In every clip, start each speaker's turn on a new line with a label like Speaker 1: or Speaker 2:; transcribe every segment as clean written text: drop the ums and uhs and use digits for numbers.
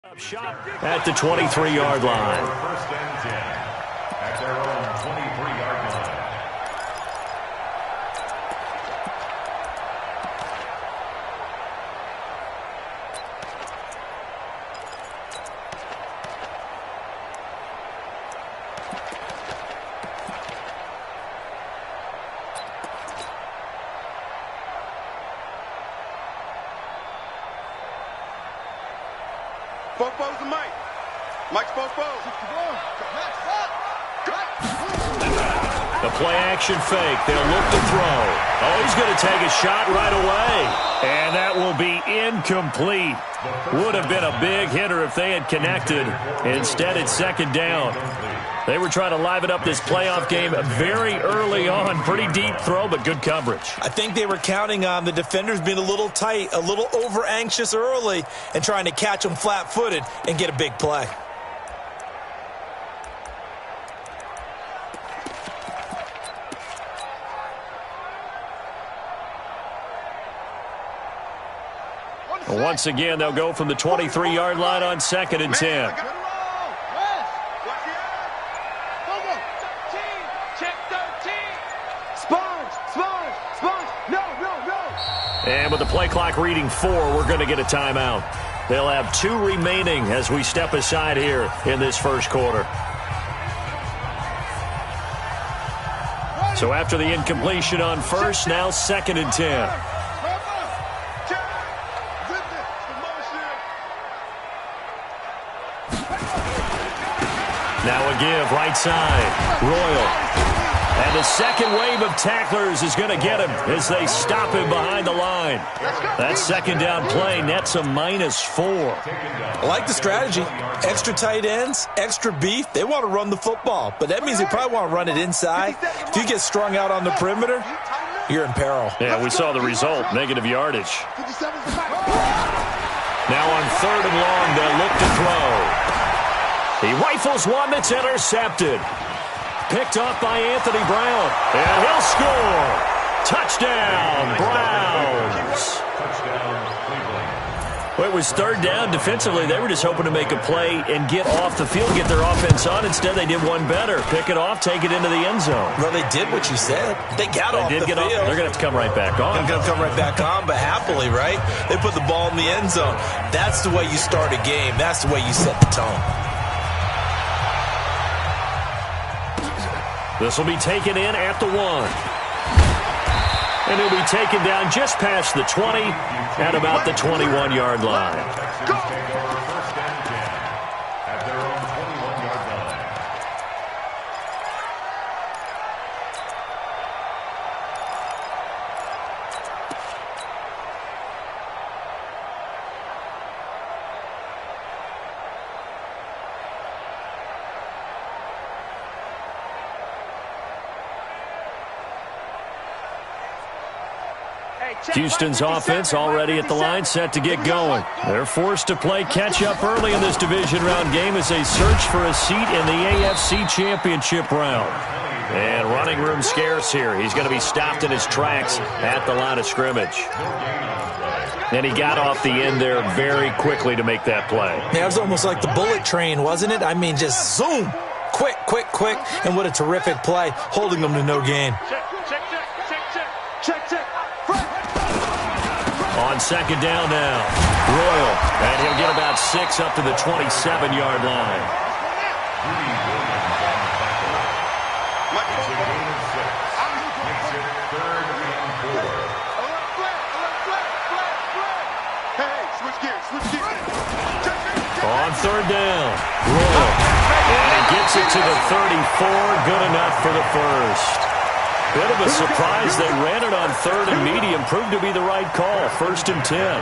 Speaker 1: Shot at the 23-yard line.
Speaker 2: First and 10 at their own 23-yard line.
Speaker 3: Bofo's the Mike. Mike's Bofo.
Speaker 1: The play action fake. They'll look to throw. Oh, he's going to take a shot right away. And that will be incomplete. Would have been a big hitter if they had connected. Instead, it's second down. They were trying to liven up this playoff game very early on. Pretty deep throw, but good coverage.
Speaker 4: I think they were counting on the defenders being a little tight, a little over-anxious early, and trying to catch them flat-footed and get a big play.
Speaker 1: Once again, they'll go from the 23-yard line on second and 10. And with the play clock reading 4, we're going to get a timeout. They'll have 2 remaining as we step aside here in this first quarter. So after the incompletion on first, now second and 10. Now a give, right side. Royal. And the second wave of tacklers is going to get him as they stop him behind the line. That second down play nets a -4.
Speaker 4: I like the strategy. Extra tight ends, extra beef. They want to run the football, but that means they probably want to run it inside. If you get strung out on the perimeter, you're in peril.
Speaker 1: Yeah, we saw the result, negative yardage. Now on third and long, they'll look to throw. He rifles one that's intercepted. Picked off by Anthony Brown. And he'll score. Touchdown, Browns. Well, it was third down. Defensively, they were just hoping to make a play and get off the field, get their offense on. Instead, they did one better. Pick it off, take it into the end zone.
Speaker 4: Well, they did what you said. They got off the field.
Speaker 1: They're going to have to come right back on.
Speaker 4: They're going to come right back on, but happily, right? They put the ball in the end zone. That's the way you start a game. That's the way you set the tone.
Speaker 1: This will be taken in at the 1. And he'll be taken down just past the 20 at about the 21-yard line. Houston's offense already at the line, set to get going. They're forced to play catch-up early in this division round game as they search for a seat in the AFC Championship round. And running room scarce here. He's going to be stopped in his tracks at the line of scrimmage. And he got off the end there very quickly to make that play.
Speaker 4: Yeah, it was almost like the bullet train, wasn't it? I mean, just zoom. Quick, quick, quick. And what a terrific play, holding them to no gain.
Speaker 1: On second down now, Royal, and he'll get about 6 up to the 27-yard line. On third down, Royal, and he gets it to the 34, good enough for the first. Bit of a surprise. They ran it on third and medium. Proved to be the right call. First and 10.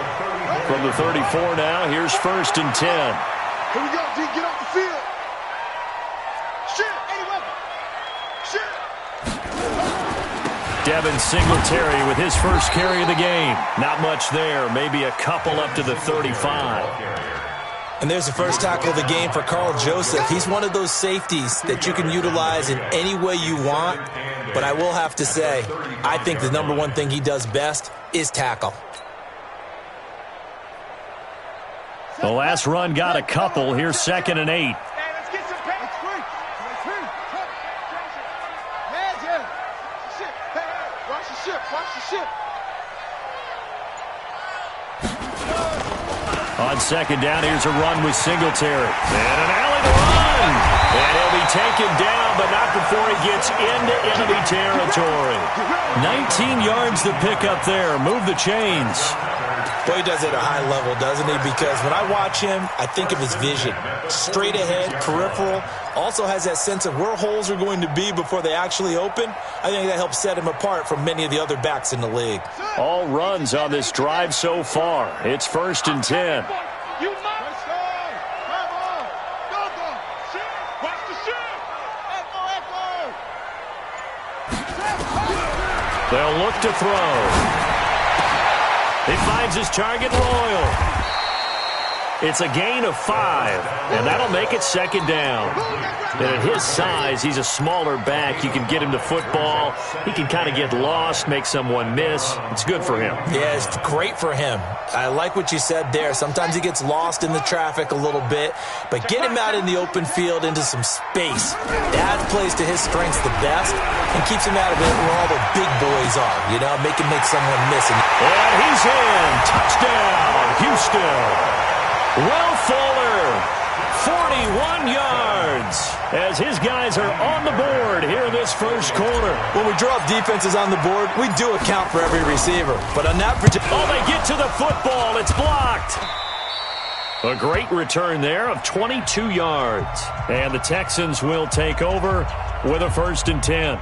Speaker 1: From the 34 now, here's first and 10.
Speaker 3: Here we go, D. Get off the field. Shit.
Speaker 1: Devin Singletary with his first carry of the game. Not much there. Maybe a couple up to the 35.
Speaker 4: And there's the first tackle of the game for Carl Joseph. He's one of those safeties that you can utilize in any way you want. But I will have to say, I think the number one thing he does best is tackle.
Speaker 1: The last run got a couple. Here's 2nd and 8. On 2nd down, here's a run with Singletary. And an alley to run. And he'll be taken down, but not before he gets into enemy territory. 19 yards to pick up there. Move the chains.
Speaker 4: Boy, he does it at a high level, doesn't he? Because when I watch him, I think of his vision. Straight ahead, peripheral. Also has that sense of where holes are going to be before they actually open. I think that helps set him apart from many of the other backs in the league.
Speaker 1: All runs on this drive so far. It's 1st and 10. They'll look to throw. He finds his target, Royal. It's a gain of 5, and that'll make it 2nd down. And at his size, he's a smaller back. You can get him to football. He can kind of get lost, make someone miss. It's good for him.
Speaker 4: Yeah, it's great for him. I like what you said there. Sometimes he gets lost in the traffic a little bit, but get him out in the open field into some space. That plays to his strengths the best and keeps him out of it where all the big boys are, you know, make someone miss.
Speaker 1: And he's in. Touchdown, Houston. Will Fuller, 41 yards, as his guys are on the board here in this first quarter.
Speaker 4: When we draw up defenses on the board, we do account for every receiver. But on that particular...
Speaker 1: Oh, they get to the football. It's blocked. A great return there of 22 yards. And the Texans will take over with a 1st and 10.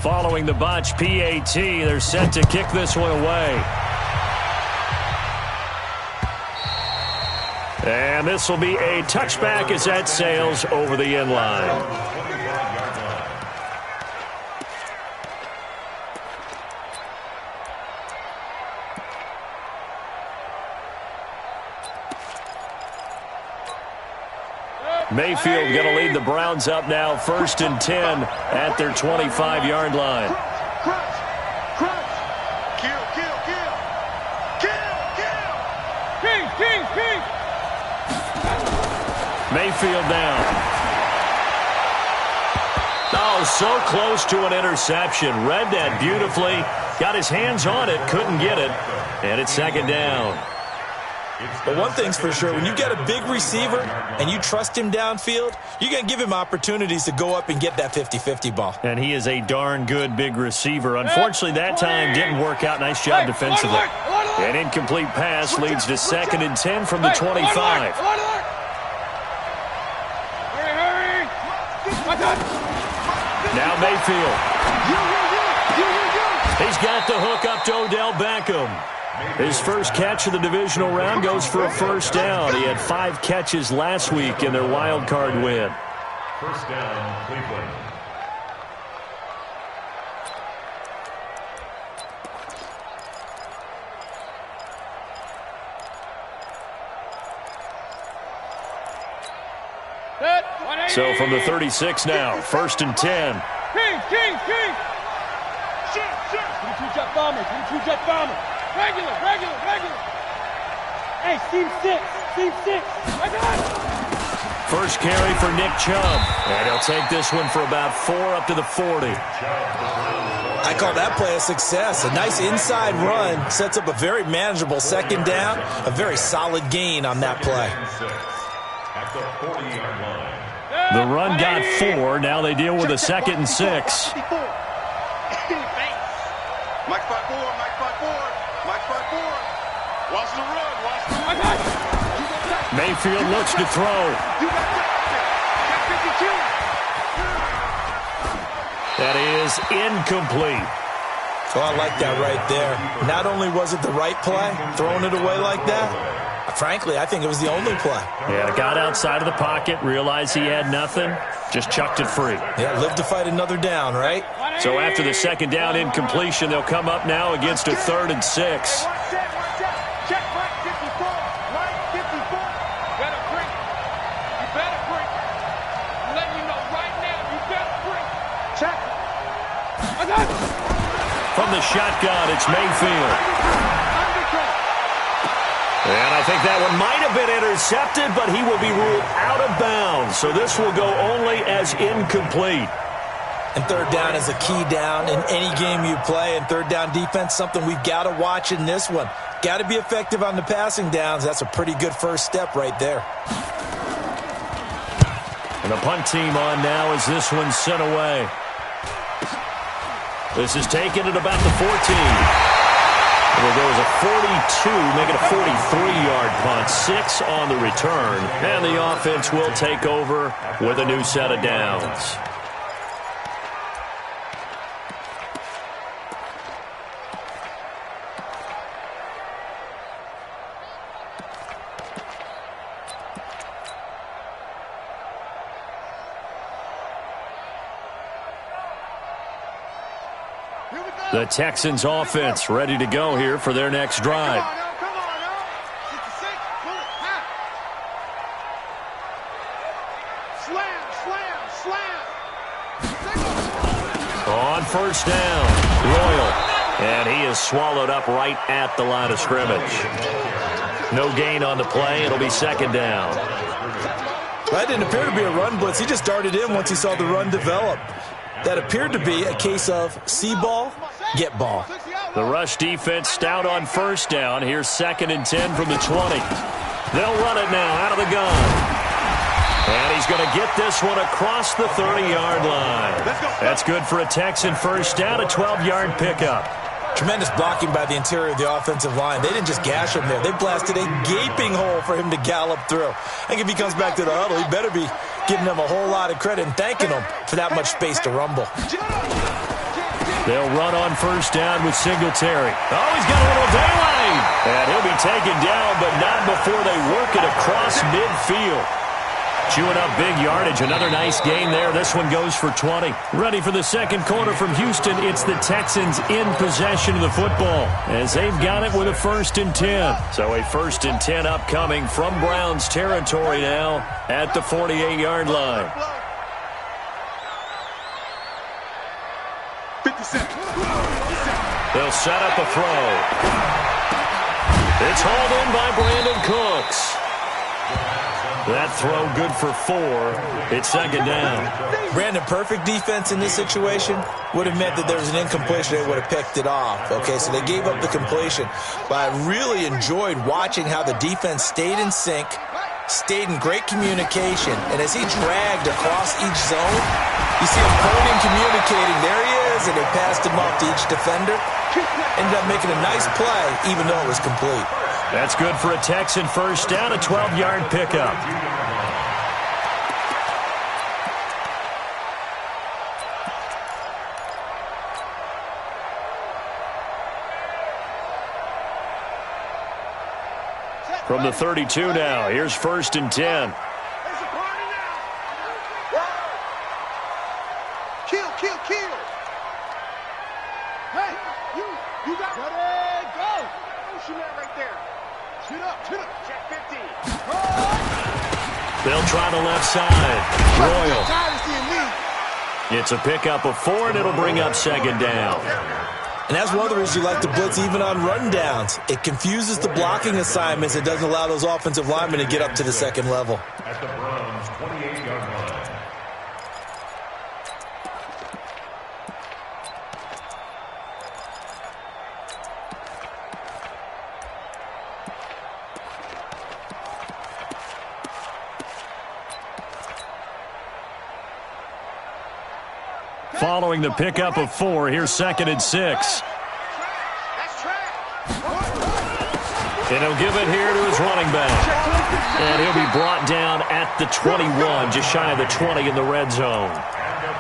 Speaker 1: Following the botch PAT, they're set to kick this one away. And this will be a touchback as that sails over the end line. Mayfield going to lead the Browns up now, 1st and 10 at their 25-yard line. Mayfield down. Oh, so close to an interception. Read that beautifully. Got his hands on it, couldn't get it. And it's 2nd down.
Speaker 4: But one thing's for sure, when you get a big receiver and you trust him downfield, you're going to give him opportunities to go up and get that 50-50 ball.
Speaker 1: And he is a darn good big receiver. Unfortunately, that time didn't work out. Nice job defensively. An incomplete pass leads to 2nd and 10 from the 25. Now Mayfield. He's got the hook up to Odell Beckham. His first catch of the divisional round goes for a 1st down. He had 5 catches last week in their wild card win.
Speaker 2: 1st down, Cleveland.
Speaker 1: So from the 36 now, 1st and 10.
Speaker 5: King. Jet bomber. Regular. Hey, team 6. I got it.
Speaker 1: First carry for Nick Chubb. And he'll take this one for about 4 up to the 40.
Speaker 4: I call that play a success. A nice inside run sets up a very manageable 2nd down. A very solid gain on that play.
Speaker 2: At the 40-yard line.
Speaker 1: The run got 4. Now they deal with a 2nd and 6.
Speaker 3: Mike 5-4. Watch the run.
Speaker 1: Mayfield looks to throw. That is incomplete.
Speaker 4: Oh, I like that right there. Not only was it the right play, throwing it away like that, I Frankly, I think it was the only play.
Speaker 1: Yeah, got outside of the pocket, realized he had nothing, just chucked it free.
Speaker 4: Yeah, live to fight another down, right?
Speaker 1: So after the second down incompletion, they'll come up now against a 3rd and 6. From the shotgun, it's Mayfield. And I think that one might have been intercepted, but he will be ruled out of bounds. So this will go only as incomplete.
Speaker 4: And third down is a key down in any game you play. And third down defense, something we've got to watch in this one. Got to be effective on the passing downs. That's a pretty good first step right there.
Speaker 1: And the punt team on now as this one's sent away. This is taken at about the 14. It'll go as a 42, make it a 43-yard punt. 6 on the return. And the offense will take over with a new set of downs. The Texans offense ready to go here for their next drive. On first down, Royal. And he is swallowed up right at the line of scrimmage. No gain on the play. It'll be second down.
Speaker 4: That didn't appear to be a run blitz. He just darted in once he saw the run develop. That appeared to be a case of see ball, get ball.
Speaker 1: The rush defense stout on first down. Here's 2nd and 10 from the 20. They'll run it now out of the gun. And he's going to get this one across the 30-yard line. That's good for a Texan first down, a 12-yard pickup.
Speaker 4: Tremendous blocking by the interior of the offensive line. They didn't just gash him there. They blasted a gaping hole for him to gallop through. I think if he comes back to the huddle, he better be giving them a whole lot of credit and thanking them for that much space to rumble.
Speaker 1: They'll run on first down with Singletary. Oh, he's got a little daylight. And he'll be taken down, but not before they work it across midfield. Chewing up big yardage. Another nice gain there. This one goes for 20. Ready for the second quarter from Houston. It's the Texans in possession of the football as they've got it with a 1st and 10. So a 1st and 10 upcoming from Browns territory now at the 48-yard line.
Speaker 3: 57.
Speaker 1: They'll set up a throw. It's hauled in by Brandon Cooks. That throw good for 4. It's second down.
Speaker 4: Brandon, perfect defense in this situation would have meant that there was an incompletion. They would have picked it off. Okay, so they gave up the completion. But I really enjoyed watching how the defense stayed in sync, stayed in great communication. And as he dragged across each zone, you see him pointing, communicating. There he is, and they passed him off to each defender. Ended up making a nice play, even though it was complete.
Speaker 1: That's good for a Texan first down, a 12-yard pickup. From the 32 now, here's 1st and 10.
Speaker 3: Kill. Hey, you got it. Go. Shoot that right there. Shoot up. Check 50.
Speaker 1: They'll try the left side. Royal. It's a pickup of 4, and it'll bring up second down.
Speaker 4: And that's one of the reasons you like to blitz even on rundowns. It confuses the blocking assignments. It doesn't allow those offensive linemen to get up to the second level.
Speaker 2: At the Browns' 28-yard line.
Speaker 1: Following the pickup of 4, here's 2nd and 6. And he'll give it here to his running back. And he'll be brought down at the 21, just shy of the 20 in the red zone.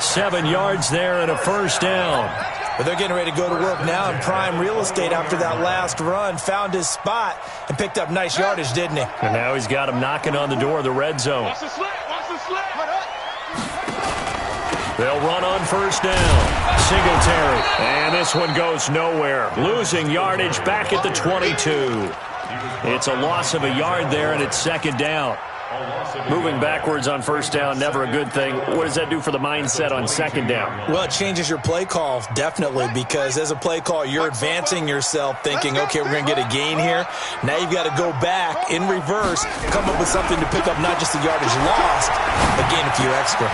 Speaker 1: 7 yards there and a first down.
Speaker 4: But they're getting ready to go to work now in prime real estate after that last run. Found his spot and picked up nice yardage, didn't he?
Speaker 1: And now he's got him knocking on the door of the red zone.
Speaker 3: Watch the slant. Watch the slant.
Speaker 1: They'll run on first down. Singletary. And this one goes nowhere. Losing yardage back at the 22. It's a loss of a yard there, and it's second down. Moving backwards on first down, never a good thing. What does that do for the mindset on second down?
Speaker 4: Well, it changes your play call, definitely, because as a play call, you're advancing yourself thinking, okay, we're going to get a gain here. Now you've got to go back in reverse, come up with something to pick up not just the yardage lost, but gain a few extra.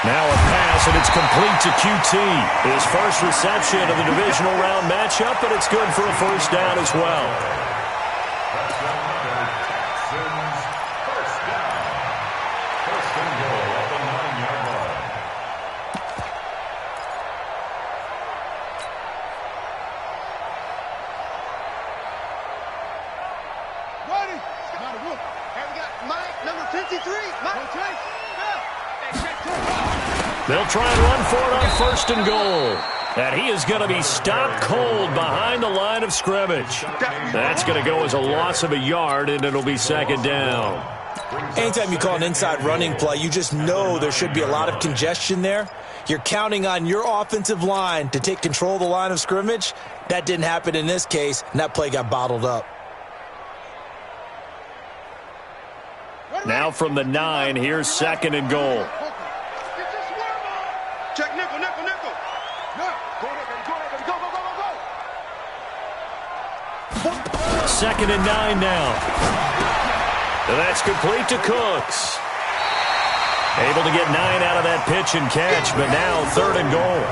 Speaker 1: Now a pass, and it's complete to QT. His first reception of the divisional round matchup, but it's good for a first down as well. They'll try and run for it on first and goal. And he is going to be stopped cold behind the line of scrimmage. That's going to go as a loss of a yard, and it'll be second down.
Speaker 4: Anytime you call an inside running play, you just know there should be a lot of congestion there. You're counting on your offensive line to take control of the line of scrimmage. That didn't happen in this case, and that play got bottled up.
Speaker 1: Now from the 9, here's second and goal.
Speaker 3: Check nickel, nickel, nickel. No. Go, go, go.
Speaker 1: Second and 9 now. And that's complete to Cooks. Able to get 9 out of that pitch and catch, but now third and goal.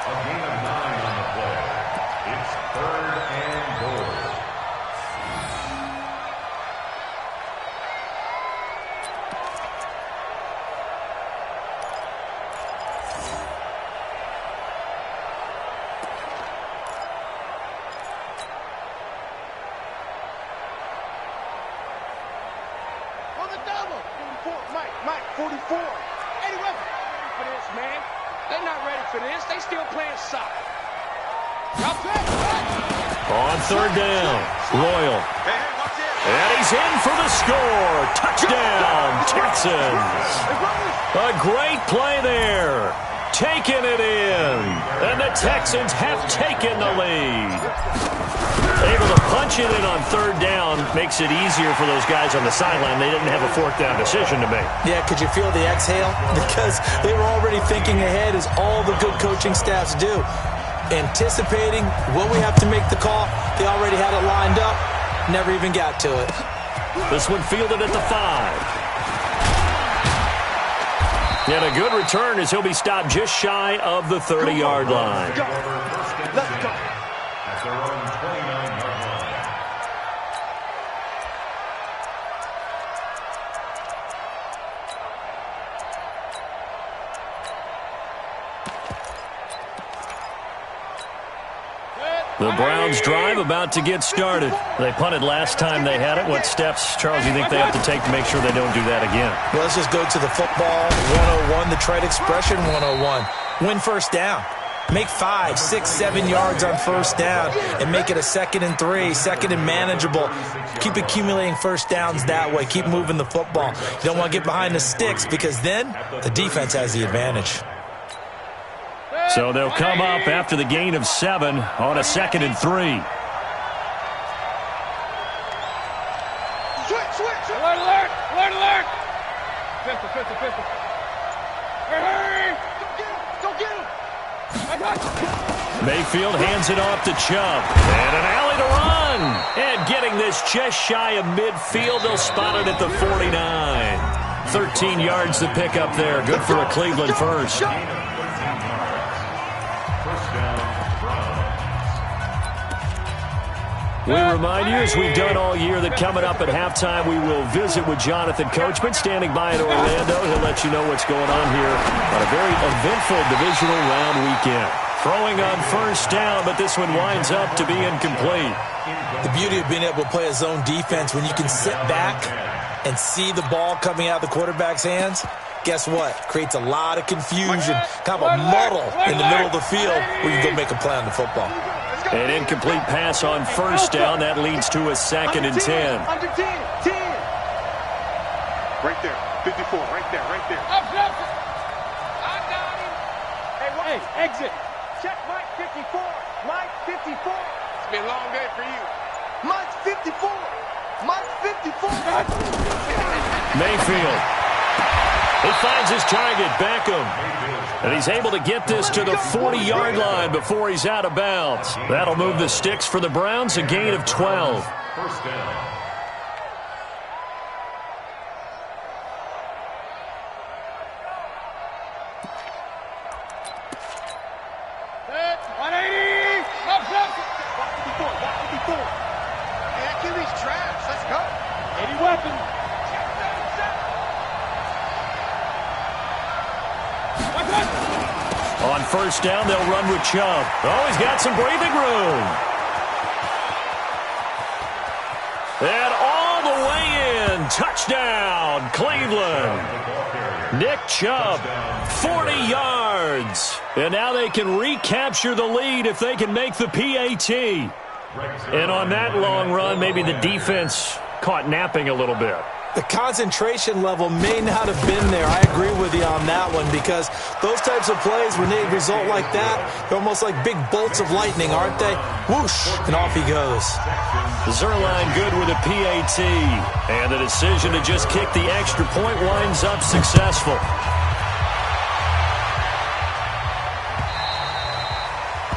Speaker 2: A gain of 9 on the play. It's third and goal.
Speaker 3: On the double. 44. Mike, 44. Eddie Weber. For this, man. They're not ready for this. They still playing soccer.
Speaker 1: On third down, Royal.
Speaker 3: Hey, watch it.
Speaker 1: And he's in for the score. Touchdown, Texans. A great play there. Taking it in. And the Texans have taken the lead. Able to punch it in on third down makes it easier for those guys on the sideline. They didn't have a fourth down decision to make.
Speaker 4: Yeah, could you feel the exhale? Because they were already thinking ahead, as all the good coaching staffs do. Anticipating what we have to make the call. They already had it lined up. Never even got to it.
Speaker 1: This one fielded at the 5. And a good return as he'll be stopped just shy of the 30-yard line.
Speaker 3: Let's go.
Speaker 2: At their own 29-yard line.
Speaker 1: The Browns drive about to get started. They punted last time they had it. What steps, Charles, do you think they have to take to make sure they don't do that again?
Speaker 4: Well, let's just go to the football 101, the trade expression 101. Win first down. Make 5, 6, 7 yards on first down and make it a 2nd and 3, 2nd and manageable. Keep accumulating first downs that way. Keep moving the football. You don't want to get behind the sticks because then the defense has the advantage.
Speaker 1: So they'll come up after the gain of 7 on a 2nd and 3.
Speaker 3: Switch.
Speaker 5: Alert! Alert!
Speaker 3: Pistol.
Speaker 5: Hurry!
Speaker 3: Go get him.
Speaker 5: I got you.
Speaker 1: Mayfield hands it off to Chubb. And an alley to run. And getting this just shy of midfield, they'll spot it at the 49. 13 yards to pick up there. Good for a Cleveland first. We remind you, as we've done all year, that coming up at halftime, we will visit with Jonathan Coachman, standing by in Orlando. He'll let you know what's going on here on a very eventful divisional round weekend. Throwing on first down, but this one winds up to be incomplete.
Speaker 4: The beauty of being able to play a zone defense when you can sit back and see the ball coming out of the quarterback's hands guess what? Creates a lot of confusion, kind of a muddle in the middle of the field where you can go make a play on the football.
Speaker 1: An incomplete pass on first down. That leads to a 2nd and 10.
Speaker 3: Under 10.
Speaker 6: Right there. 54. Right there. Right there.
Speaker 3: I got him. Hey, exit. Check Mike 54. Mike 54. It's been a long day for you. Mike 54. Mike 54.
Speaker 1: Mayfield. He finds his target, Beckham. And he's able to get this to the 40-yard line before he's out of bounds. That'll move the sticks for the Browns, a gain of 12.
Speaker 2: First down.
Speaker 1: On first down, they'll run with Chubb. Oh, he's got some breathing room. And all the way in. Touchdown, Cleveland. Nick Chubb, 40 yards. And now they can recapture the lead if they can make the PAT. And on that long run, maybe the defense caught napping a little bit.
Speaker 4: The concentration level may not have been there. I agree with you on that one because those types of plays, when they result like that, they're almost like big bolts of lightning, aren't they? Whoosh, and off he goes.
Speaker 1: Zerline good with a PAT. And the decision to just kick the extra point winds up successful.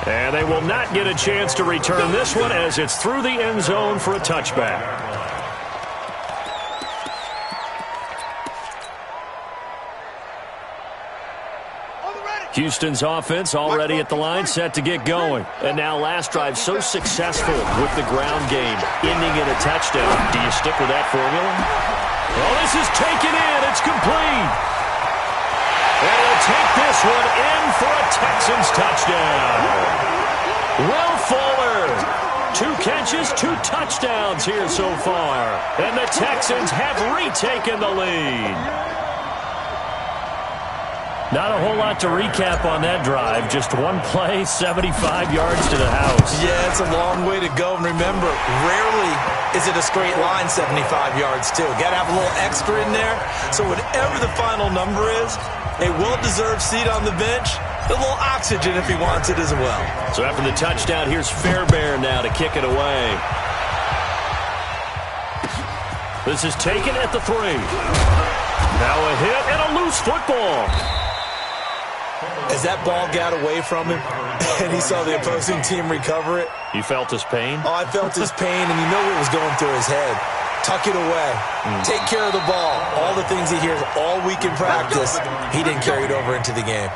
Speaker 1: And they will not get a chance to return this one as it's through the end zone for a touchback. Houston's offense already at the line, set to get going. And now last drive so successful with the ground game, ending in a touchdown. Do you stick with that formula? Well, this is taken in. It's complete. And they'll take this one in for a Texans touchdown. Will Fuller. 2 catches, 2 touchdowns here so far. And the Texans have retaken the lead. Not a whole lot to recap on that drive. Just one play, 75 yards to the house.
Speaker 4: Yeah, it's a long way to go. And remember, rarely is it a straight line 75 yards, too. Got to have a little extra in there. So whatever the final number is, a well-deserved seat on the bench, a little oxygen if he wants it as well.
Speaker 1: So after the touchdown, here's Fairbairn now to kick it away. This is taken at the 3. Now a hit and a loose football.
Speaker 4: As that ball got away from him and he saw the opposing team recover it.
Speaker 1: You felt his pain?
Speaker 4: Oh, I felt his pain, and you know what was going through his head. Tuck it away. Take care of the ball. All the things he hears all week in practice, he didn't carry it over into the game.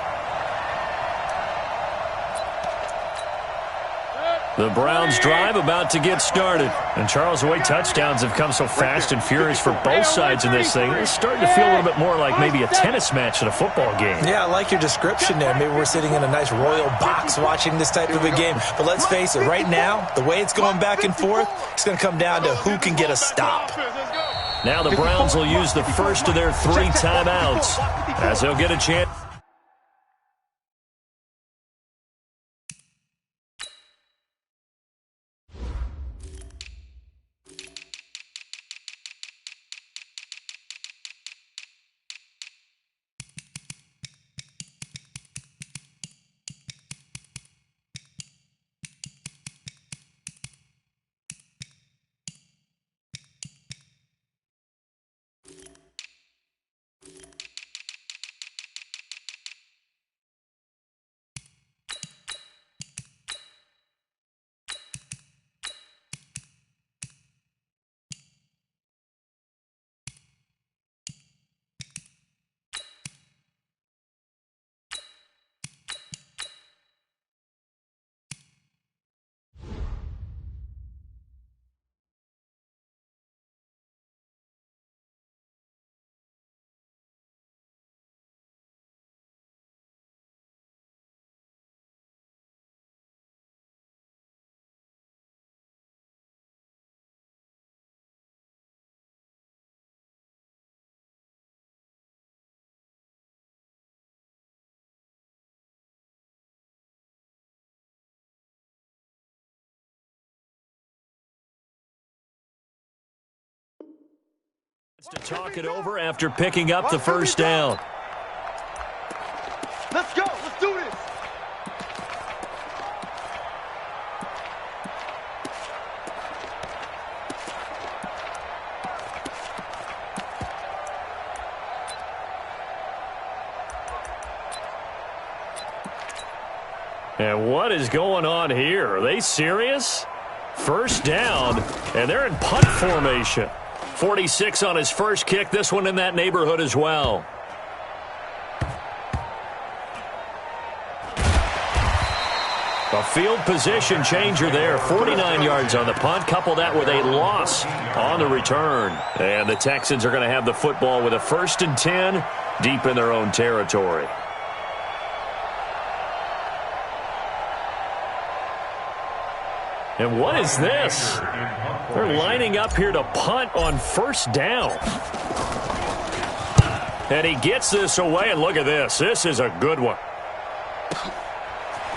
Speaker 1: The Browns drive about to get started. And Charles, the way touchdowns have come so fast and furious for both sides in this thing, it's starting to feel a little bit more like maybe a tennis match than a football game.
Speaker 4: Yeah, I like your description there. Maybe we're sitting in a nice royal box watching this type of a game. But let's face it, right now, the way it's going back and forth, it's going to come down to who can get a stop.
Speaker 1: Now the Browns will use the first of their 3 timeouts as they'll get a chance. To talk it over after picking up the first down.
Speaker 3: Let's go. Let's do this.
Speaker 1: And what is going on here? Are they serious? First down, and they're in punt formation. 46 on his first kick. This one in that neighborhood as well. A field position changer there. 49 yards on the punt. Couple that with a loss on the return. And the Texans are going to have the football with a 1st and 10 deep in their own territory. And what is this? They're lining up here to punt on first down. And he gets this away, and look at this. This is a good one.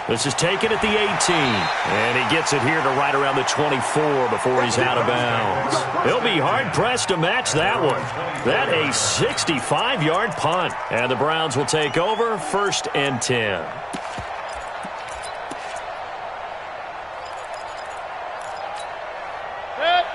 Speaker 1: This is taken at the 18, and he gets it here to right around the 24 before he's out of bounds. He'll be hard-pressed to match that one. That a 65-yard punt, and the Browns will take over 1st and 10.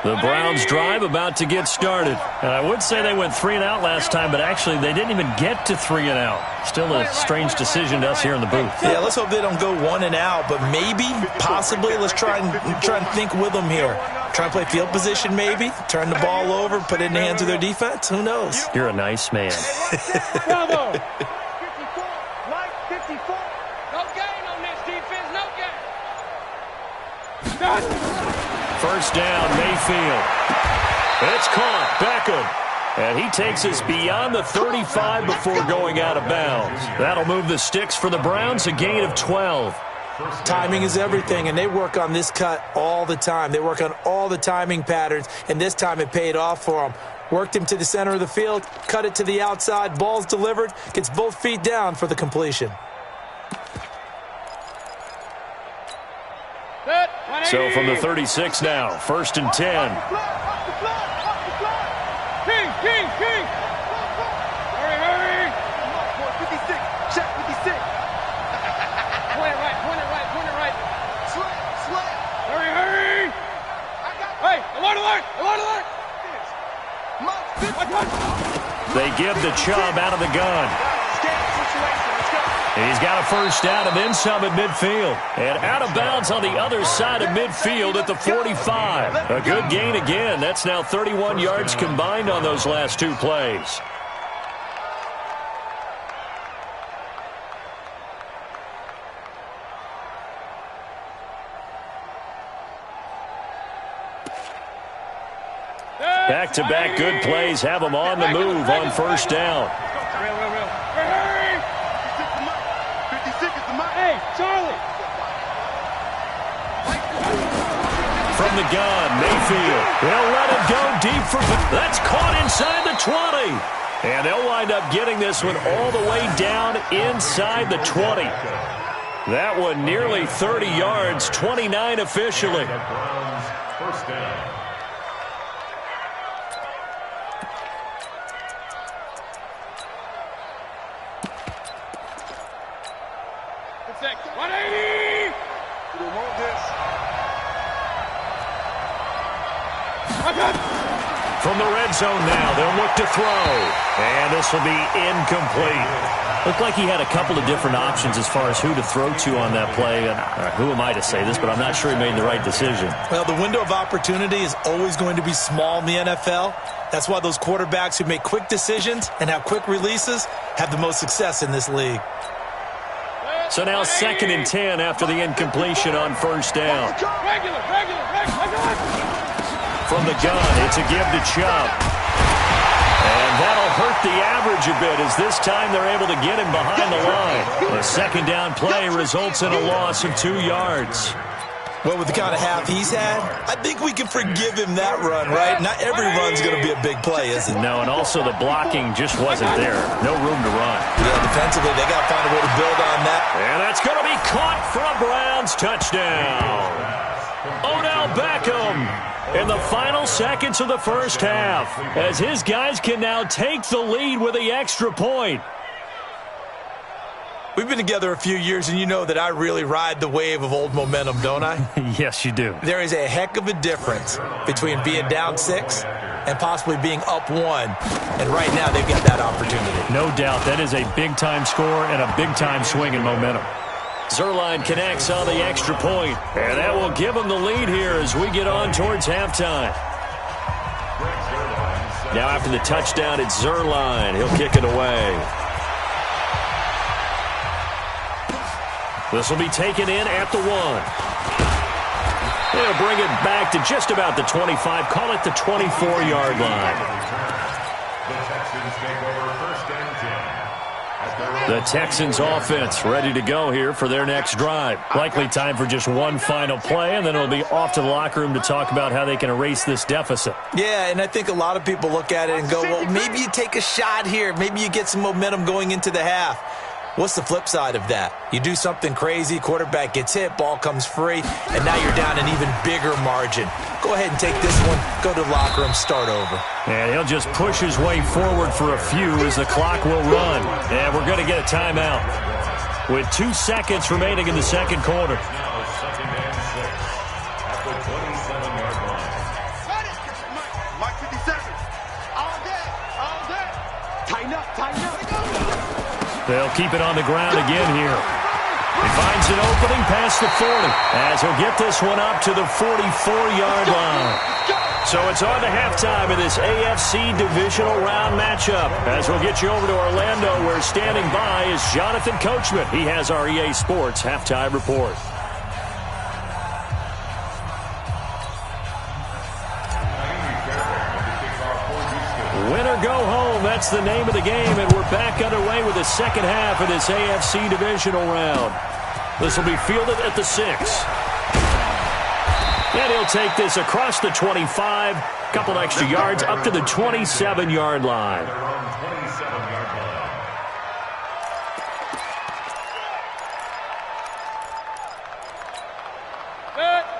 Speaker 1: The Browns drive about to get started. And I would say they went 3 and out last time, but actually they didn't even get to 3 and out. Still a strange decision to us here in the booth.
Speaker 4: Yeah, let's hope they don't go 1 and out, but maybe, possibly, let's try and think with them here. Try and play field position maybe, turn the ball over, put it in the hands of their defense. Who knows?
Speaker 1: You're a nice man.
Speaker 5: Bravo!
Speaker 3: 54. Mike 54. No gain on this defense. No gain.
Speaker 1: First down, Mayfield. It's caught. Beckham. And he takes us beyond the 35 before going out of bounds. That'll move the sticks for the Browns, a gain of 12.
Speaker 4: Timing is everything, and they work on this cut all the time. They work on all the timing patterns, and this time it paid off for them. Worked him to the center of the field, cut it to the outside, ball's delivered, gets both feet down for the completion.
Speaker 1: So from the 36 now, 1st and 10.
Speaker 5: King! Hurry!
Speaker 3: 56. Check 56.
Speaker 5: Point it right.
Speaker 3: Slam.
Speaker 5: Hurry! Hey, alert!
Speaker 3: Mike 50.
Speaker 1: They give the Chubb out of the gun. And he's got a first down and then some at midfield. And out of bounds on the other side of midfield at the 45. A good gain again. That's now 31 yards combined on those last 2 plays. Back-to-back good plays have them on the move on first down.
Speaker 5: Hey, Charlie!
Speaker 1: From the gun, Mayfield. They'll let it go deep for... That's caught inside the 20. And they'll wind up getting this one all the way down inside the 20. That one nearly 30 yards, 29 officially.
Speaker 2: First down.
Speaker 1: From the red zone now, they'll look to throw. And this will be incomplete. Looked like he had a couple of different options as far as who to throw to on that play. Who am I to say this, but I'm not sure he made the right decision.
Speaker 4: Well, the window of opportunity is always going to be small in the NFL. That's why those quarterbacks who make quick decisions and have quick releases have the most success in this league.
Speaker 1: So now 2nd and 10 after the incompletion on first down.
Speaker 5: Regular.
Speaker 1: From the gun, it's a give to Chubb. And that'll hurt the average a bit as this time they're able to get him behind the line. A 2nd down play results in a loss of 2 yards.
Speaker 4: Well, with the kind of half he's had, I think we can forgive him that run, right? Not every run's going to be a big play, is it?
Speaker 1: No, and also the blocking just wasn't there. No room to run.
Speaker 4: Yeah, defensively, they got to find a way to build on that.
Speaker 1: And that's going to be caught for a Browns touchdown. Odell Beckham in the final seconds of the first half, as his guys can now take the lead with the extra point.
Speaker 4: We've been together a few years, and you know that I really ride the wave of old momentum, don't I?
Speaker 1: Yes, you do.
Speaker 4: There is a heck of a difference between being down 6 and possibly being up 1. And right now, they've got that opportunity.
Speaker 1: No doubt. That is a big-time score and a big-time swing in momentum. Zuerlein connects on the extra point, and that will give them the lead here as we get on towards halftime. Now after the touchdown, it's Zuerlein. He'll kick it away. This will be taken in at the 1. They'll bring it back to just about the 25. Call it the 24-yard line. The Texans offense ready to go here for their next drive. Likely time for just one final play, and then it'll be off to the locker room to talk about how they can erase this deficit.
Speaker 4: Yeah, and I think a lot of people look at it and go, well, maybe you take a shot here. Maybe you get some momentum going into the half. What's the flip side of that? You do something crazy, quarterback gets hit, ball comes free, and now you're down an even bigger margin. Go ahead and take this one, go to the locker room, start over.
Speaker 1: And he'll just push his way forward for a few as the clock will run. And we're going to get a timeout with 2 seconds remaining in the second quarter.
Speaker 3: Mike 57. All day. Tighten up.
Speaker 1: They'll keep it on the ground again here. He finds an opening past the 40 as he'll get this one up to the 44-yard line. So it's on to halftime in this AFC divisional round matchup. As we'll get you over to Orlando, where standing by is Jonathan Coachman. He has our EA Sports halftime report. Win or go home, that's the name of the game, and we're back underway with the second half of this AFC divisional round. This will be fielded at the 6. And he'll take this across the 25, couple extra yards up to the 27-yard line.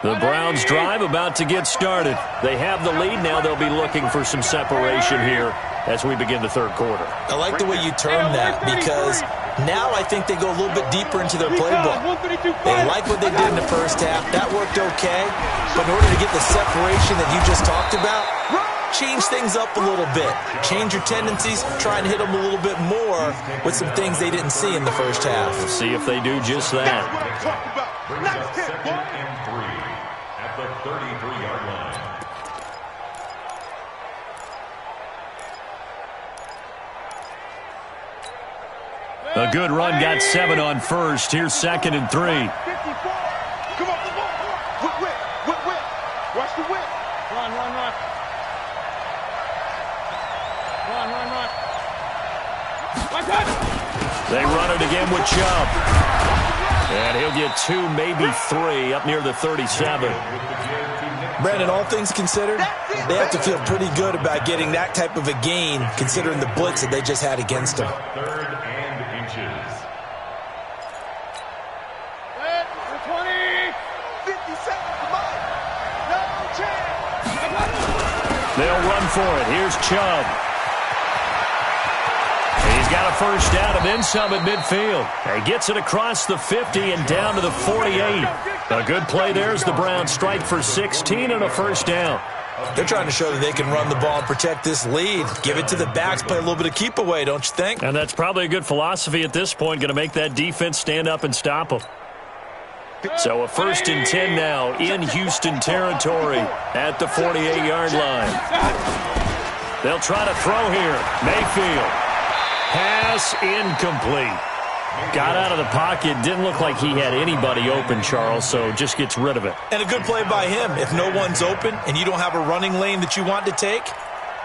Speaker 1: The Browns drive about to get started. They have the lead now. They'll be looking for some separation here as we begin the third quarter.
Speaker 4: I like the way you term that, because now I think they go a little bit deeper into their playbook. They like what they did in the first half. That worked okay. But in order to get the separation that you just talked about, change things up a little bit. Change your tendencies. Try and hit them a little bit more with some things they didn't see in the first half.
Speaker 1: We'll see if they do just that.
Speaker 2: Second and 3 at the 33-yard line.
Speaker 1: A good run got 7 on first. Here's second and 3.
Speaker 3: 54. Come on. Whip. Watch the whip. Run. Watch that.
Speaker 1: They run it again with Chubb. And he'll get 2, maybe 3, up near the 37.
Speaker 4: Brandon, all things considered, they have to feel pretty good about getting that type of a gain, considering the blitz that they just had against them.
Speaker 2: Third and inches.
Speaker 3: 20. 57. Come on. No chance.
Speaker 1: They'll run for it. Here's Chubb. He's got a first down and then some at midfield. He gets it across the 50 and down to the 48. A good play there as the Browns strike for 16 and a first down.
Speaker 4: They're trying to show that they can run the ball and protect this lead. Give it to the backs, play a little bit of keep away, don't you think?
Speaker 1: And that's probably a good philosophy at this point, going to make that defense stand up and stop them. So a 1st and 10 now in Houston territory at the 48-yard line. They'll try to throw here. Mayfield. Pass incomplete. Got out of the pocket. Didn't look like he had anybody open, Charles, so just gets rid of it.
Speaker 4: And a good play by him. If no one's open and you don't have a running lane that you want to take,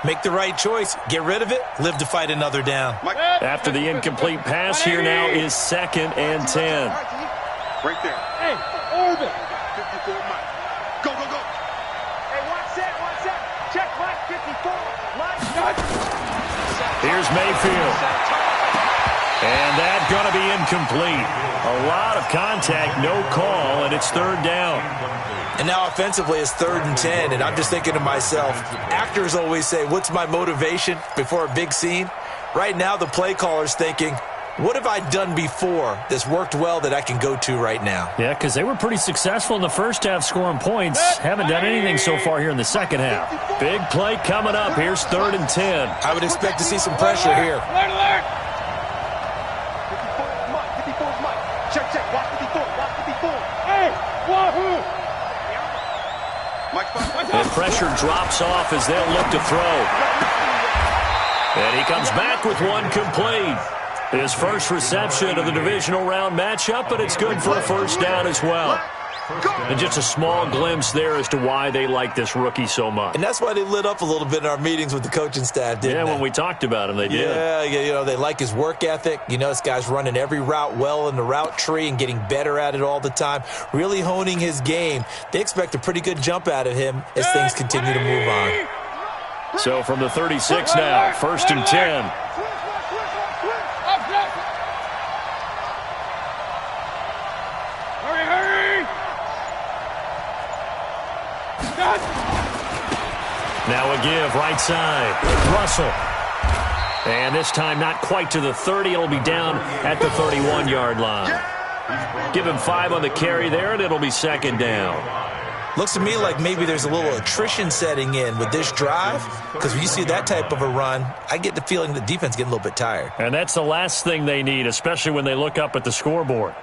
Speaker 4: make the right choice. Get rid of it. Live to fight another down.
Speaker 1: After the incomplete pass, here now is 2nd and 10.
Speaker 6: Right there.
Speaker 5: Hey, orbit.
Speaker 6: 54, Mike. Go.
Speaker 3: Hey, watch that. Check Mike 54.
Speaker 1: Here's Mayfield. And that's going to be incomplete. incomplete. A lot of contact, no call, and it's third down.
Speaker 4: And now offensively it's 3rd and 10, and I'm just thinking to myself, actors always say, what's my motivation before a big scene? Right now the play caller's thinking, what have I done before that's worked well that I can go to right now?
Speaker 1: Yeah, because they were pretty successful in the first half scoring points. Haven't done anything so far here in the second half. Big play coming up. Here's 3rd and 10.
Speaker 4: I would expect to see some pressure here.
Speaker 3: Alert! 54 is Mike. Check, check. Watch 54. Watch 54. Hey, wahoo!
Speaker 1: The pressure drops off as they'll look to throw. And he comes back with one complete. His first reception of the divisional round matchup, but it's good for a first down as well. And just a small glimpse there as to why they like this rookie so much.
Speaker 4: And that's why they lit up a little bit in our meetings with the coaching staff, didn't they?
Speaker 1: Yeah, when we talked about him, they did.
Speaker 4: Yeah, you know, they like his work ethic. You know, this guy's running every route well in the route tree and getting better at it all the time, really honing his game. They expect a pretty good jump out of him as things continue to move on.
Speaker 1: So from the 36 now, 1st and 10. Now a give, right side. Russell. And this time not quite to the 30. It'll be down at the 31-yard line. Give him 5 on the carry there, and it'll be 2nd down.
Speaker 4: Looks to me like maybe there's a little attrition setting in with this drive, because when you see that type of a run, I get the feeling the defense getting a little bit tired.
Speaker 1: And that's the last thing they need, especially when they look up at the scoreboard.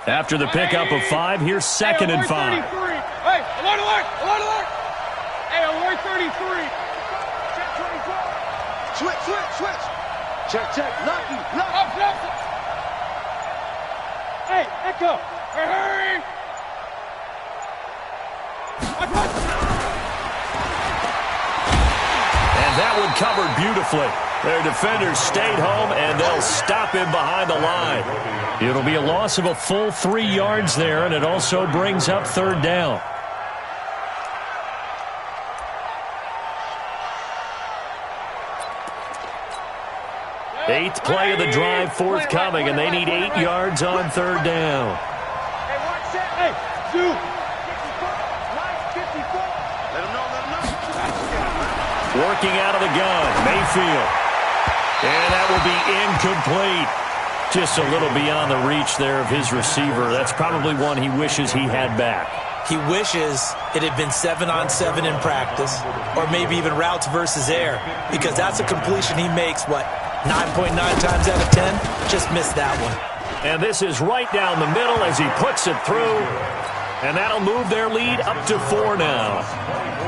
Speaker 1: After the pickup of 5, here's 2nd and 5.
Speaker 5: Hey, alert, alert, alert, alert. Hey, alert 33.
Speaker 3: Check 24. Switch, switch, switch. Check, check. Lucky, lucky.
Speaker 5: Up. Hey, Echo. Hurry.
Speaker 1: And that one covered beautifully. Their defenders stayed home, and they'll stop him behind the line. It'll be a loss of a full 3 yards there, and it also brings up 3rd down. Eighth play of the drive forthcoming, and they need 8 yards on 3rd down.
Speaker 3: Hey, watch that.
Speaker 5: Hey, do.
Speaker 3: 54. Let him know, let him know.
Speaker 1: Working out of the gun, Mayfield. And that will be incomplete. Just a little beyond the reach there of his receiver. That's probably one he wishes he had back.
Speaker 4: He wishes it had been 7-on-7 in practice, or maybe even routes versus air, because that's a completion he makes, 9.9 times out of 10? Just missed that one.
Speaker 1: And this is right down the middle as he puts it through. And that'll move their lead up to 4 now.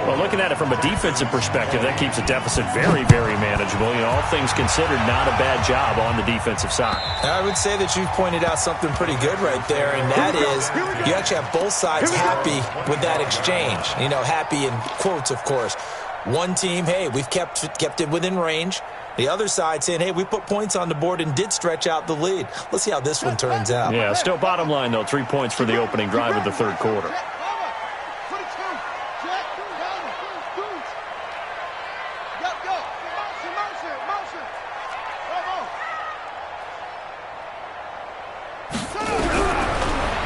Speaker 1: Well, looking at it from a defensive perspective, that keeps the deficit very, very manageable. You know, all things considered, not a bad job on the defensive side.
Speaker 4: I would say that you've pointed out something pretty good right there, and that is you actually have both sides happy with that exchange. You know, happy in quotes, of course. One team, hey, we've kept it within range. The other side saying, hey, we put points on the board and did stretch out the lead. Let's see how this one turns out.
Speaker 1: Yeah, still bottom line, though, 3 points for the opening drive of the 3rd quarter.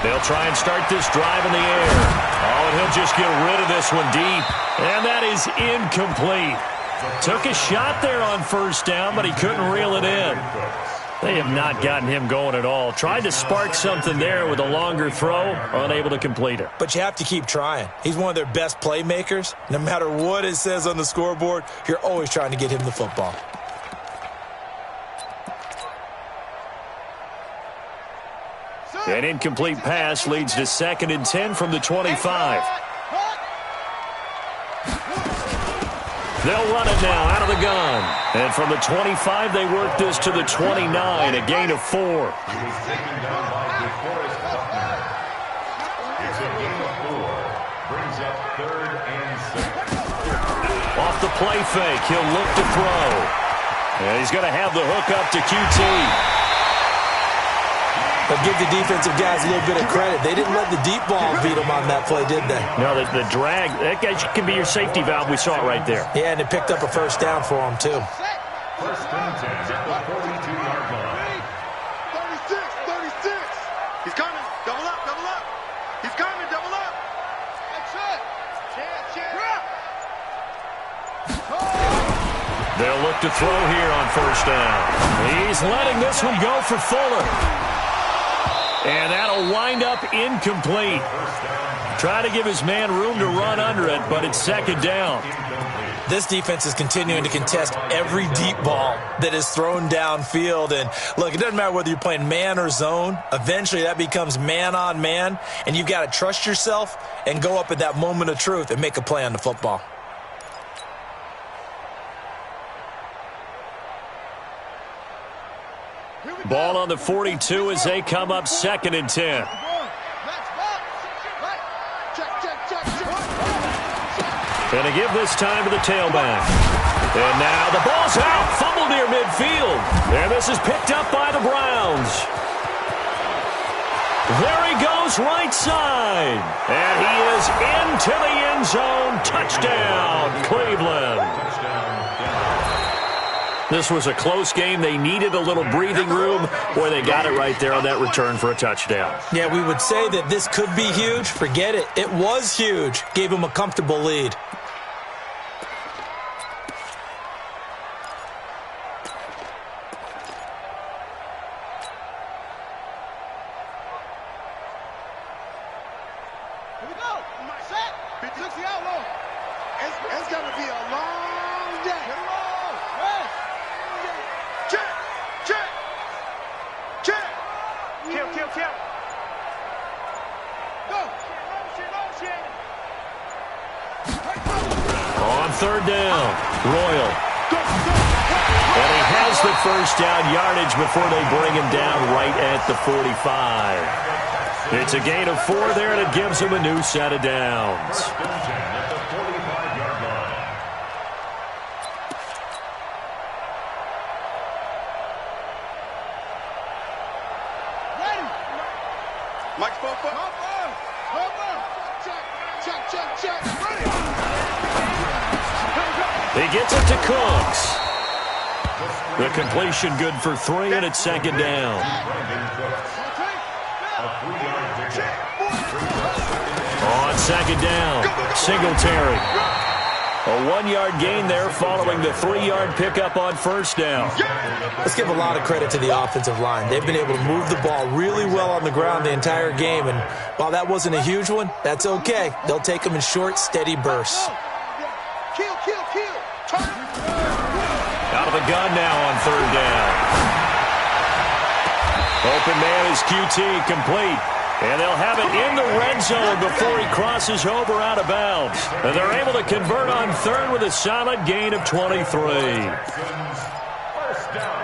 Speaker 1: They'll try and start this drive in the air. Oh, and he'll just get rid of this one deep. And that is incomplete. Took a shot there on 1st down, but he couldn't reel it in. They have not gotten him going at all. Tried to spark something there with a longer throw, unable to complete it.
Speaker 4: But you have to keep trying. He's one of their best playmakers. No matter what it says on the scoreboard, you're always trying to get him the football.
Speaker 1: An incomplete pass leads to 2nd and 10 from the 25. They'll run it now out of the gun. And from the 25, they work this to the 29, a gain of 4.
Speaker 2: He was taken down by DeForest Buckner. It's a gain of 4. Brings up 3rd and 6.
Speaker 1: Off the play fake, he'll look to throw. And he's going to have the hook up to QT.
Speaker 4: But give the defensive guys a little bit of credit. They didn't let the deep ball beat them on that play, did they?
Speaker 1: No, the drag, that guy can be your safety valve. We saw it right there.
Speaker 4: Yeah, and it picked up a first down for him, too.
Speaker 2: First and 10 at the 42-yard line.
Speaker 6: 36. He's coming. Double up. He's coming. Double up. That's it.
Speaker 1: They'll look to throw here on first down. He's letting this one go for Fuller. And that'll wind up incomplete. Try to give his man room to run under it, but it's second down.
Speaker 4: This defense is continuing to contest every deep ball that is thrown downfield. And, look, it doesn't matter whether you're playing man or zone. Eventually that becomes man on man, and you've got to trust yourself and go up at that moment of truth and make a play on the football.
Speaker 1: Ball on the 42 as they come up second and 10. And to give this time to the tailback. And now the ball's out. Fumble near midfield. And this is picked up by the Browns. There he goes right side. And he is into the end zone. Touchdown, Cleveland. This was a close game. They needed a little breathing room. Boy, they got it right there on that return for a touchdown.
Speaker 4: Yeah, we would say that this could be huge. Forget it. It was huge. Gave him a comfortable lead.
Speaker 6: Here we go. Set. It's going to be a long day. Check. Kill. Go.
Speaker 1: On third down, Royal. And he has the first down yardage before they bring him down right at the 45. It's a gain of 4 there, and it gives him a new set of downs.
Speaker 2: At the 45-yard line.
Speaker 6: Mike's ball. Check. Ready.
Speaker 1: He gets it to Cooks. The completion good for 3, and it's second down. On second down, Singletary. A 1-yard gain there following the 3-yard pickup on first down.
Speaker 4: Let's give a lot of credit to the offensive line. They've been able to move the ball really well on the ground the entire game, and while that wasn't a huge one, that's okay. They'll take them in short, steady bursts.
Speaker 6: Kill.
Speaker 1: Out of the gun now on third down. Open man is QT, complete. And they'll have it in the red zone before he crosses over out of bounds. And they're able to convert on third with a solid gain of 23.
Speaker 2: First down.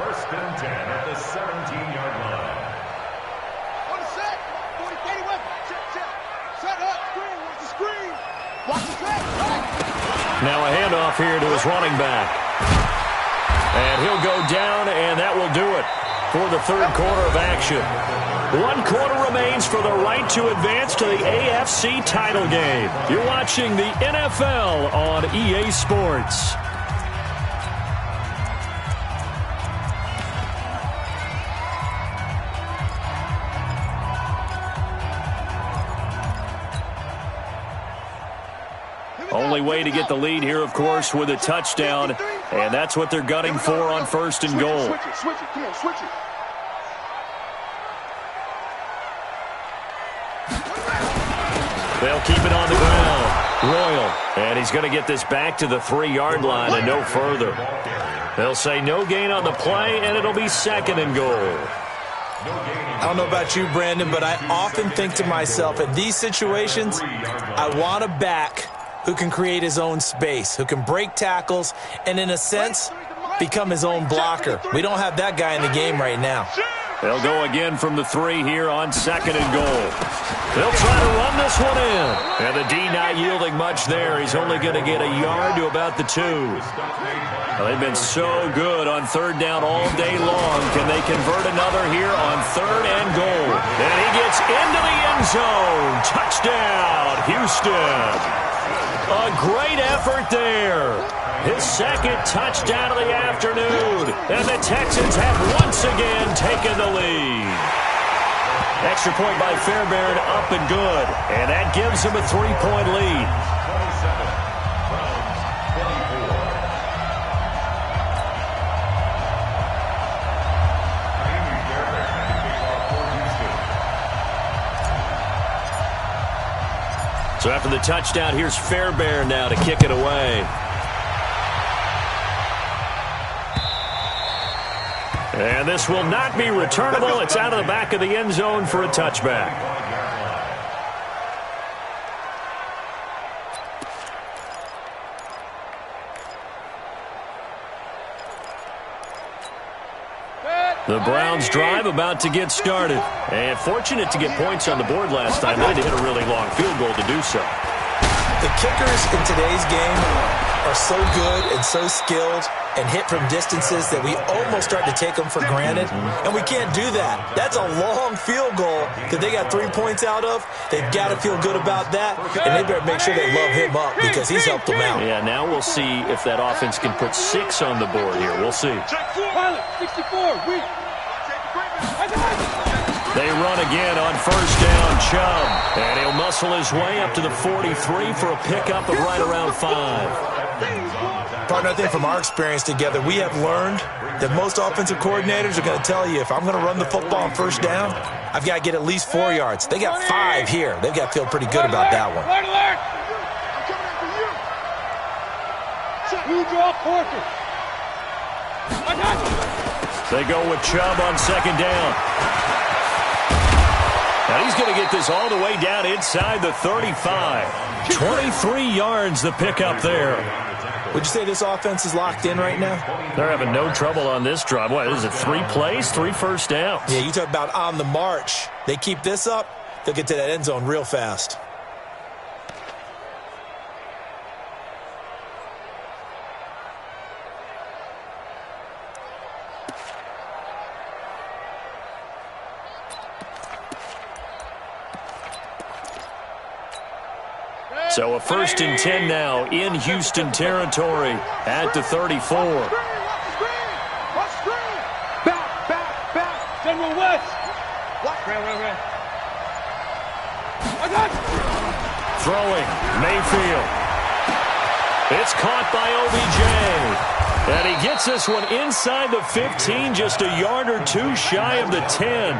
Speaker 2: First and 10 at the 17-yard line.
Speaker 6: On the set. 40, 81. Check. Set up. Screen. Watch the screen. Watch the set.
Speaker 1: Now a handoff here to his running back. And he'll go down, and that will do it for the third quarter of action. 1 quarter remains for the right to advance to the AFC title game. You're watching the NFL on EA Sports. Only way to get the lead here, of course, with a touchdown, and that's what they're gunning for on first and goal.
Speaker 6: Switch it. Come on, switch it.
Speaker 1: They'll keep it on the ground. Royal, and he's going to get this back to the 3-yard line and no further. They'll say no gain on the play, and it'll be second and goal.
Speaker 4: I don't know about you, Brandon, but I often think to myself, in these situations, I want a back who can create his own space, who can break tackles, and in a sense, become his own blocker. We don't have that guy in the game right now.
Speaker 1: They'll go again from the 3 here on 2nd and goal. They'll try to run this one in. And the D not yielding much there. He's only going to get a yard to about the 2. Well, they've been so good on 3rd down all day long. Can they convert another here on 3rd and goal? And he gets into the end zone. Touchdown, Houston. A great effort there. His 2nd touchdown of the afternoon. And the Texans have once again taken the lead. Extra point by Fairbairn, up and good. And that gives him a 3-point lead.
Speaker 2: 27, Browns 24.
Speaker 1: So after the touchdown, here's Fairbairn now to kick it away. And this will not be returnable. It's out of the back of the end zone for a touchback. The Browns drive about to get started. And fortunate to get points on the board last time. They had to hit a really long field goal to do so.
Speaker 4: The kickers in today's game are so good and so skilled and hit from distances that we almost start to take them for granted. And we can't do that. That's a long field goal that they got 3 points out of. They've got to feel good about that. And they better make sure they love him up because he's helped them out.
Speaker 1: Yeah, now we'll see if that offense can put 6 on the board here. We'll see.
Speaker 5: Pilot, 64, weak.
Speaker 1: They run again on 1st down, Chubb. And he'll muscle his way up to the 43 for a pickup of right around 5.
Speaker 4: Partner, I think from our experience together, we have learned that most offensive coordinators are going to tell you, if I'm going to run the football on 1st down, I've got to get at least 4 yards. They got 5 here. They've got to feel pretty good about that one.
Speaker 5: You draw Porter.
Speaker 1: They go with Chubb on 2nd down. Now he's going to get this all the way down inside the 35. 23 yards the pickup there.
Speaker 4: Would you say this offense is locked in right now?
Speaker 1: They're having no trouble on this drive. What is it, 3 plays, 3 first downs?
Speaker 4: Yeah, you talk about on the march. They keep this up, they'll get to that end zone real fast.
Speaker 1: So a 1st and 10 now in Houston territory at the 34.
Speaker 5: Back. General West. Ran. I got you.
Speaker 1: Throwing, Mayfield. It's caught by OBJ. And he gets this one inside the 15, just a yard or 2 shy of the 10.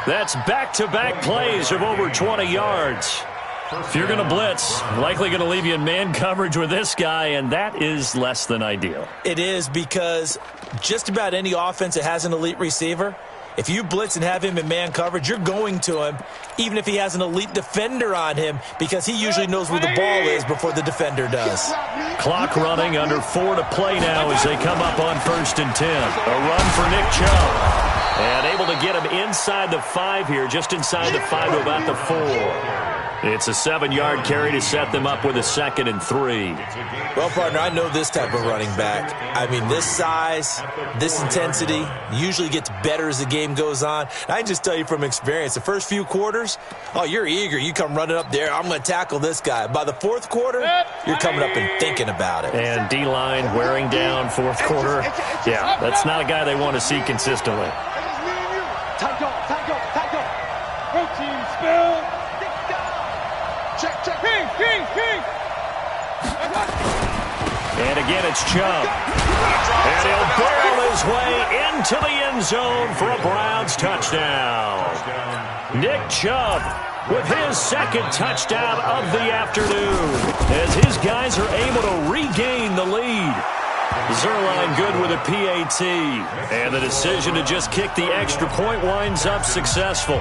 Speaker 1: That's back-to-back plays of over 20 yards. If you're going to blitz, likely going to leave you in man coverage with this guy, and that is less than ideal.
Speaker 4: It is, because just about any offense that has an elite receiver, if you blitz and have him in man coverage, you're going to him, even if he has an elite defender on him, because he usually knows where the ball is before the defender does.
Speaker 1: Clock running, under 4 to play now as they come up on 1st and 10. A run for Nick Chubb. And able to get him inside the 5 here, just inside the 5 to about the 4. It's a 7-yard carry to set them up with a 2nd and 3.
Speaker 4: Well, partner, I know this type of running back. I mean, this size, this intensity usually gets better as the game goes on. I can just tell you from experience, the first few quarters, oh, you're eager. You come running up there, I'm going to tackle this guy. By the 4th quarter, you're coming up and thinking about it.
Speaker 1: And D-line wearing down 4th quarter. Yeah, that's not a guy they want to see consistently.
Speaker 5: Tight go. Protein spill. Check. King.
Speaker 1: And again, it's Chubb. And he'll barrel his way into the end zone for a Browns touchdown. Nick Chubb with his 2nd touchdown of the afternoon as his guys are able to regain the lead. Zerline good with a PAT. And the decision to just kick the extra point winds up successful.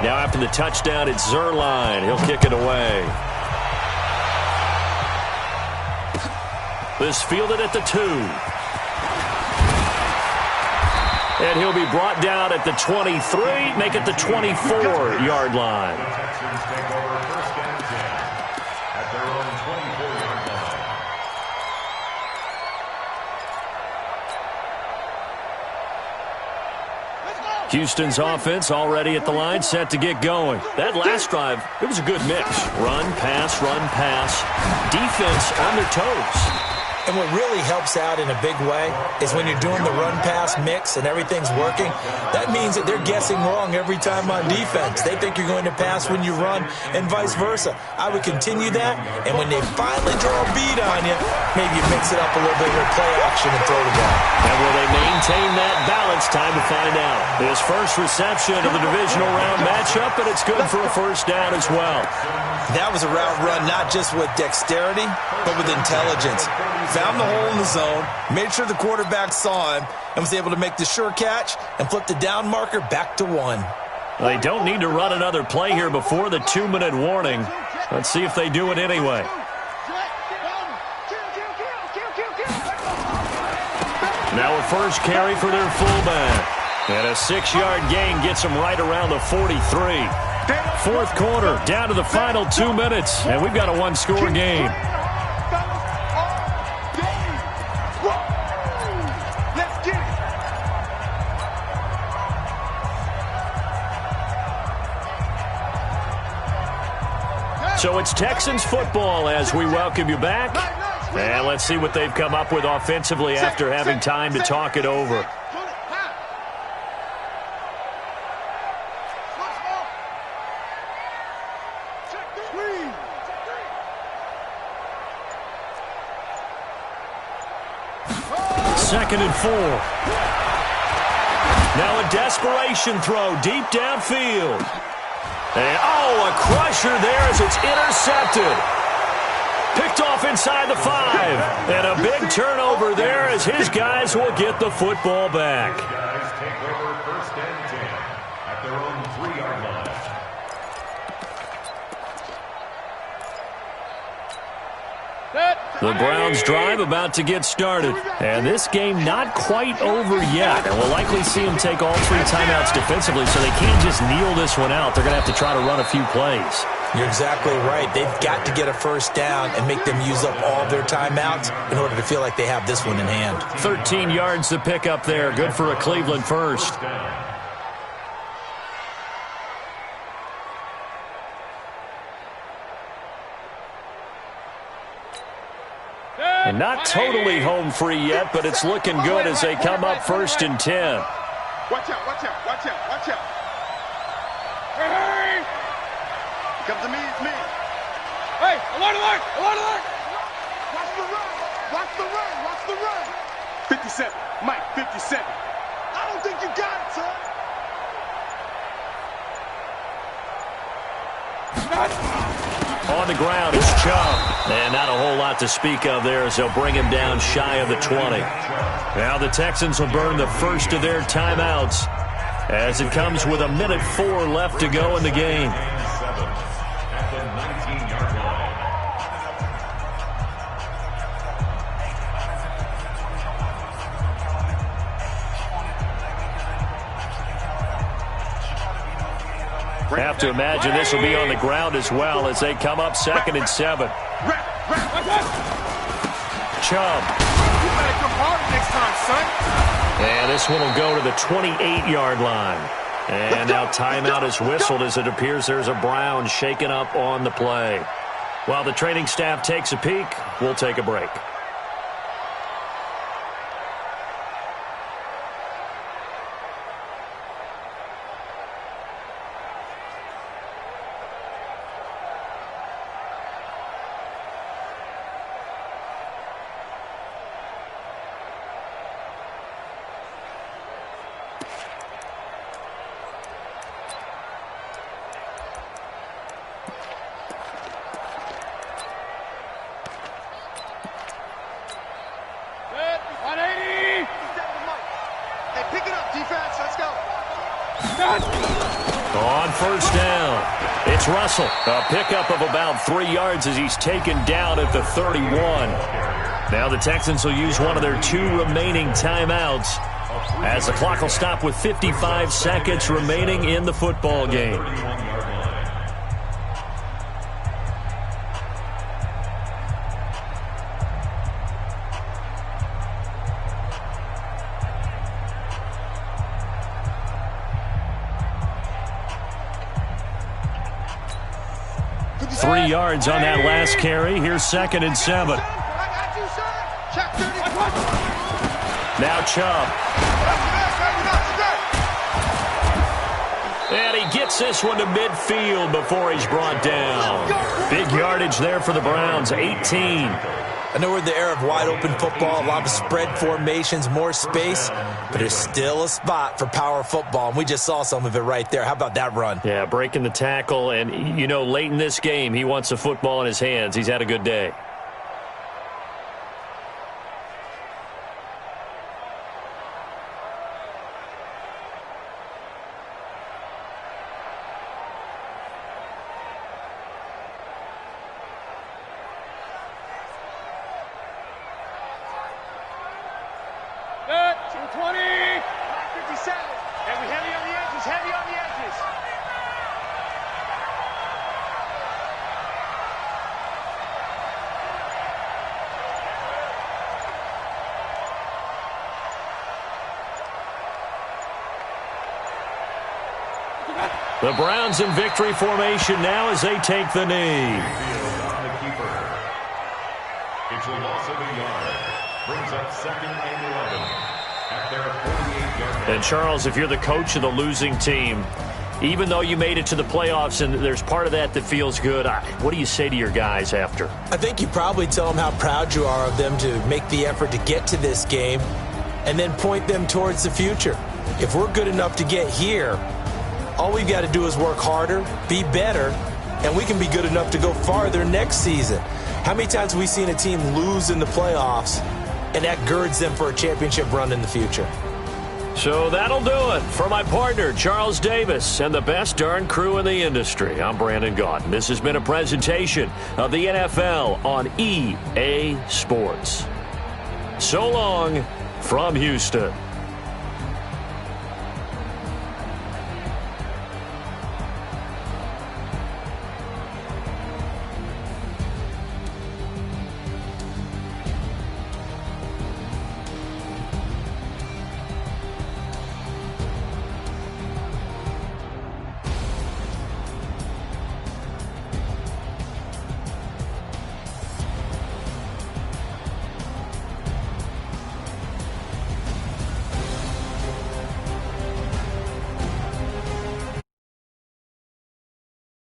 Speaker 1: Now after the touchdown, it's Zerline. He'll kick it away. This fielded at the 2. And he'll be brought down at the 23, make it the 24-yard line.
Speaker 2: The Texans take over first and 10 at their own 24-yard line.
Speaker 1: Houston's offense already at the line, set to get going. That last drive, it was a good mix. Run, pass, defense on their toes.
Speaker 4: And what really helps out in a big way is when you're doing the run-pass mix and everything's working, that means that they're guessing wrong every time on defense. They think you're going to pass when you run and vice versa. I would continue that, and when they finally draw a beat on you, maybe you mix it up a little bit with play action and throw the ball.
Speaker 1: And will they maintain that balance? Time to find out. His first reception of the divisional round matchup, and it's good for a first down as well.
Speaker 4: That was a route run not just with dexterity, but with intelligence. Found the hole in the zone, made sure the quarterback saw him, and was able to make the sure catch and flip the down marker back to 1.
Speaker 1: They don't need to run another play here before the 2-minute warning. Let's see if they do it anyway. Now a first carry for their fullback. And a 6-yard gain gets them right around the 43. Fourth quarter, down to the final 2 minutes, and we've got a one-score game. So it's Texans football as we welcome you back. And let's see what they've come up with offensively after having time to talk it over. Second and 4. Now a desperation throw deep downfield. And, a crusher there as it's intercepted. Picked off inside the 5. And a big turnover there as his guys will get the football back.
Speaker 2: His guys take over first and 10 at their own 3-yard line.
Speaker 1: The Browns drive about to get started. And this game not quite over yet. And we'll likely see them take all 3 timeouts defensively, so they can't just kneel this one out. They're going to have to try to run a few plays.
Speaker 4: You're exactly right. They've got to get a first down and make them use up all their timeouts in order to feel like they have this one in hand.
Speaker 1: 13 yards to pick up there. Good for a Cleveland first. And not totally home free yet, but it's looking good as they come up first and 10.
Speaker 6: Watch out, watch out, watch out, watch out. Hey! Come to me, it's me.
Speaker 5: Hey, alert, alert, alert, alert!
Speaker 6: Watch the run, watch the run, watch the run. 57, Mike, 57. I don't think you got it, son.
Speaker 1: On the ground is Chubb. And not a whole lot to speak of there as they'll bring him down shy of the 20. Now the Texans will burn the first of their timeouts as it comes with 1:04 left to go in the game.
Speaker 2: At the 19-yard line.
Speaker 1: Have to imagine this will be on the ground as well as they come up 2nd and 7. Chubb.
Speaker 5: You better come hard next time, son.
Speaker 1: And this one will go to the 28-yard line. And now timeout is whistled as it appears there's a Brown shaken up on the play. While the training staff takes a peek, we'll take a break. On first down, it's Russell. A pickup of about 3 yards as he's taken down at the 31. Now the Texans will use one of their 2 remaining timeouts as the clock will stop with 55 seconds remaining in the football game. 3 yards on that last carry. Here's 2nd and 7. Now Chubb. And he gets this one to midfield before he's brought down. Big yardage there for the Browns, 18.
Speaker 4: I know we're in the era of wide-open football, a lot of spread formations, more space, but there's still a spot for power football, and we just saw some of it right there. How about that run?
Speaker 1: Yeah, breaking the tackle, and, you know, late in this game, he wants the football in his hands. He's had a good day. The Browns in victory formation now as they take the knee.
Speaker 2: It's a loss of a yard. Brings up 2nd and 11 at their 48-yard line.
Speaker 1: And Charles, if you're the coach of the losing team, even though you made it to the playoffs and there's part of that that feels good, what do you say to your guys after?
Speaker 4: I think you probably tell them how proud you are of them to make the effort to get to this game and then point them towards the future. If we're good enough to get here, all we've got to do is work harder, be better, and we can be good enough to go farther next season. How many times have we seen a team lose in the playoffs, and that girds them for a championship run in the future?
Speaker 1: So that'll do it. For my partner, Charles Davis, and the best darn crew in the industry, I'm Brandon Gaudin. This has been a presentation of the NFL on EA Sports. So long from Houston.